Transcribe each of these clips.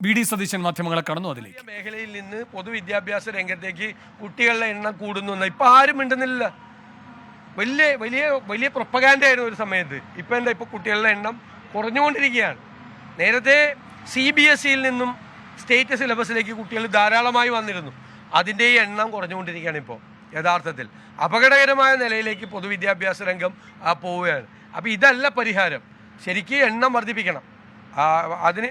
VD. Satheesan മാധ്യമങ്ങളെ കടന്നു. അതിലേക്ക് മേഖലയിൽ നിന്ന് പൊതുവിദ്യാഭ്യാസ രംഗത്തേക്ക് കുട്ടികളുടെ എണ്ണം കൂടുന്നു. ഇപ്പൊ ആരും മിണ്ടുന്നില്ല. വലിയ വലിയ വലിയ പ്രൊപ്പഗാൻഡ ആയിരുന്നു ഒരു സമയത്ത്. ഇപ്പൊ എന്താ, ഇപ്പൊ കുട്ടികളുടെ എണ്ണം കുറഞ്ഞുകൊണ്ടിരിക്കുകയാണ്. നേരത്തെ CBSEയിൽ നിന്നും സ്റ്റേറ്റ് സിലബസിലേക്ക് കുട്ടികൾ ധാരാളമായി വന്നിരുന്നു. അതിൻ്റെ എണ്ണം കുറഞ്ഞുകൊണ്ടിരിക്കുകയാണ്. ഇപ്പോൾ യഥാർത്ഥത്തിൽ അപകടകരമായ നിലയിലേക്ക് പൊതുവിദ്യാഭ്യാസ രംഗം പോവുകയാണ്. അപ്പോൾ ഇതല്ല പരിഹാരം. ശരിക്കും എണ്ണം വർദ്ധിപ്പിക്കണം. അതിന്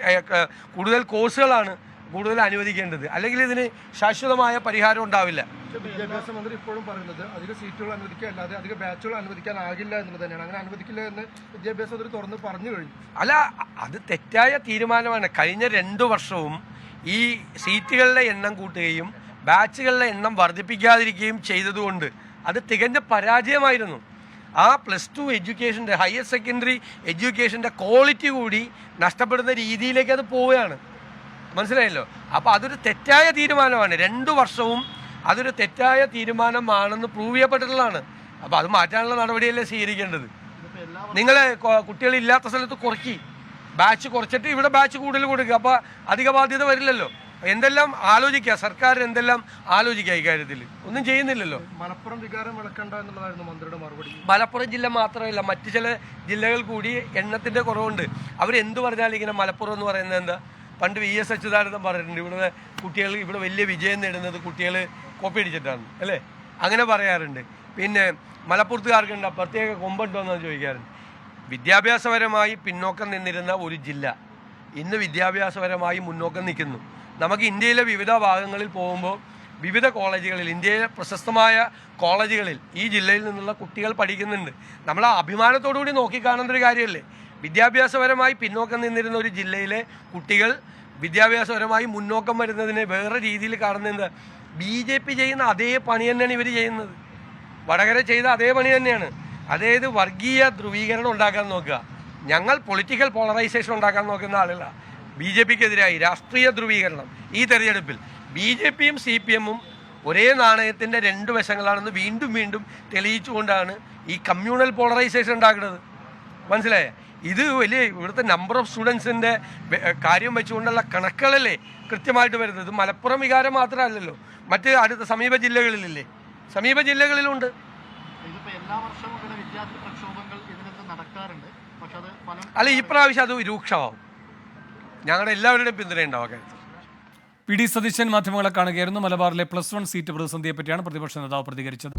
കൂടുതൽ കോഴ്സുകളാണ് കൂടുതൽ അനുവദിക്കേണ്ടത്. അല്ലെങ്കിൽ ഇതിന് ശാശ്വതമായ പരിഹാരം ഉണ്ടാവില്ല. വിദ്യാഭ്യാസ മന്ത്രി ഇപ്പോഴും പറയുന്നത് അധിക സീറ്റുകൾ അനുവദിക്കുക അല്ലാതെ അധിക ബാച്ചുകൾ അനുവദിക്കാനാകില്ല എന്നുള്ളത് തന്നെയാണ്. അങ്ങനെ അനുവദിക്കില്ല എന്ന് വിദ്യാഭ്യാസ മന്ത്രി തുറന്ന് പറഞ്ഞു കഴിഞ്ഞു. അല്ല, അത് തെറ്റായ തീരുമാനമാണ്. കഴിഞ്ഞ 2 വർഷവും ഈ സീറ്റുകളുടെ എണ്ണം കൂട്ടുകയും ബാച്ചുകളുടെ എണ്ണം വർദ്ധിപ്പിക്കാതിരിക്കുകയും ചെയ്തതുകൊണ്ട് അത് തികഞ്ഞ പരാജയമായിരുന്നു. ആ +2 എഡ്യൂക്കേഷൻ്റെ, ഹയർ സെക്കൻഡറി എഡ്യൂക്കേഷൻ്റെ ക്വാളിറ്റി കൂടി നഷ്ടപ്പെടുന്ന രീതിയിലേക്ക് അത് പോവുകയാണ്. മനസ്സിലായല്ലോ? അപ്പോൾ അതൊരു തെറ്റായ തീരുമാനമാണ്. 2 വർഷവും അതൊരു തെറ്റായ തീരുമാനമാണെന്ന് പ്രൂവ് ചെയ്യപ്പെട്ടിട്ടുള്ളതാണ്. അപ്പോൾ അത് മാറ്റാനുള്ള നടപടിയല്ലേ സ്വീകരിക്കേണ്ടത്. നിങ്ങൾ കുട്ടികളില്ലാത്ത സ്ഥലത്ത് കുറയ്ക്കി, ബാച്ച് കുറച്ചിട്ട് ഇവിടെ ബാച്ച് കൂടുതൽ കൊടുക്കുക. അപ്പോൾ അധിക ബാധ്യത വരില്ലല്ലോ. എന്തെല്ലാം ആലോചിക്കുക, സർക്കാർ എന്തെല്ലാം ആലോചിക്കുക ഇക്കാര്യത്തിൽ? ഒന്നും ചെയ്യുന്നില്ലല്ലോ. മലപ്പുറം വികാരം വിളക്കണ്ട എന്നുള്ളതായിരുന്നു മന്ത്രിയുടെ മറുപടി. മലപ്പുറം ജില്ല മാത്രമല്ല, മറ്റു ചില ജില്ലകൾ കൂടി എണ്ണത്തിൻ്റെ കുറവുണ്ട്. അവരെന്ത് പറഞ്ഞാലും ഇങ്ങനെ മലപ്പുറം എന്ന് പറയുന്നത് എന്താ, പണ്ട് VS അച്യുതാനന്ദൻ പറഞ്ഞിട്ടുണ്ട്, ഇവിടെ കുട്ടികൾ ഇവിടെ വലിയ വിജയം നേടുന്നത് കുട്ടികൾ കോപ്പി അടിച്ചിട്ടാണ് അല്ലേ, അങ്ങനെ പറയാറുണ്ട്. പിന്നെ മലപ്പുറത്തുകാർക്കുണ്ട് പ്രത്യേക കൊമ്പുണ്ടോ എന്ന് ചോദിക്കാറുണ്ട്. വിദ്യാഭ്യാസപരമായി പിന്നോക്കം നിന്നിരുന്ന ഒരു ജില്ല ഇന്ന് വിദ്യാഭ്യാസപരമായി മുന്നോക്കം നിൽക്കുന്നു. നമുക്ക് ഇന്ത്യയിലെ വിവിധ ഭാഗങ്ങളിൽ പോകുമ്പോൾ വിവിധ കോളേജുകളിൽ, ഇന്ത്യയിലെ പ്രശസ്തമായ കോളേജുകളിൽ ഈ ജില്ലയിൽ നിന്നുള്ള കുട്ടികൾ പഠിക്കുന്നുണ്ട്. നമ്മൾ അഭിമാനത്തോടു കൂടി നോക്കിക്കാണേണ്ട ഒരു കാര്യമല്ലേ. വിദ്യാഭ്യാസപരമായി പിന്നോക്കം നിന്നിരുന്ന ഒരു ജില്ലയിലെ കുട്ടികൾ വിദ്യാഭ്യാസപരമായി മുന്നോക്കം വരുന്നതിനെ വേറെ രീതിയിൽ കാണുന്നത് BJP ചെയ്യുന്ന അതേ പണി തന്നെയാണ് ഇവർ ചെയ്യുന്നത്. വടകര ചെയ്ത അതേ പണി തന്നെയാണ്. അതായത് വർഗീയ ധ്രുവീകരണം ഉണ്ടാക്കാൻ നോക്കുക. ഞങ്ങൾ പൊളിറ്റിക്കൽ പോളറൈസേഷൻ ഉണ്ടാക്കാൻ നോക്കുന്ന ആളല്ല. BJPക്കെതിരായി രാഷ്ട്രീയ ധ്രുവീകരണം ഈ തെരഞ്ഞെടുപ്പിൽ BJPയും CPMഉം ഒരേ നാണയത്തിൻ്റെ 2 വശങ്ങളാണെന്ന് വീണ്ടും വീണ്ടും തെളിയിച്ചുകൊണ്ടാണ് ഈ കമ്മ്യൂണൽ പോളറൈസേഷൻ ഉണ്ടാക്കുന്നത്. മനസ്സിലായ? ഇത് വലിയ ഇവിടുത്തെ നമ്പർ ഓഫ് സ്റ്റുഡൻസിൻ്റെ കാര്യം വെച്ചുകൊണ്ടുള്ള കണക്കുകളല്ലേ കൃത്യമായിട്ട് വരുന്നത്. മലപ്പുറം വികാരം മാത്രമല്ലല്ലോ, മറ്റ് അടുത്ത സമീപ ജില്ലകളിലില്ലേ, സമീപ ജില്ലകളിലുണ്ട്. അല്ല, ഈ പ്രാവശ്യം അത് രൂക്ഷമാവും. ഞങ്ങളുടെ എല്ലാവരുടെയും പിന്തുണ ഉണ്ടാവും കാര്യത്തിൽ. വി.ഡി. സതീശൻ മാധ്യമങ്ങളെ കാണുകയായിരുന്നു. മലബാറിലെ +1 സീറ്റ് പ്രതിസന്ധിയെ പറ്റിയാണ് പ്രതിപക്ഷ നേതാവ് പ്രതികരിച്ചത്.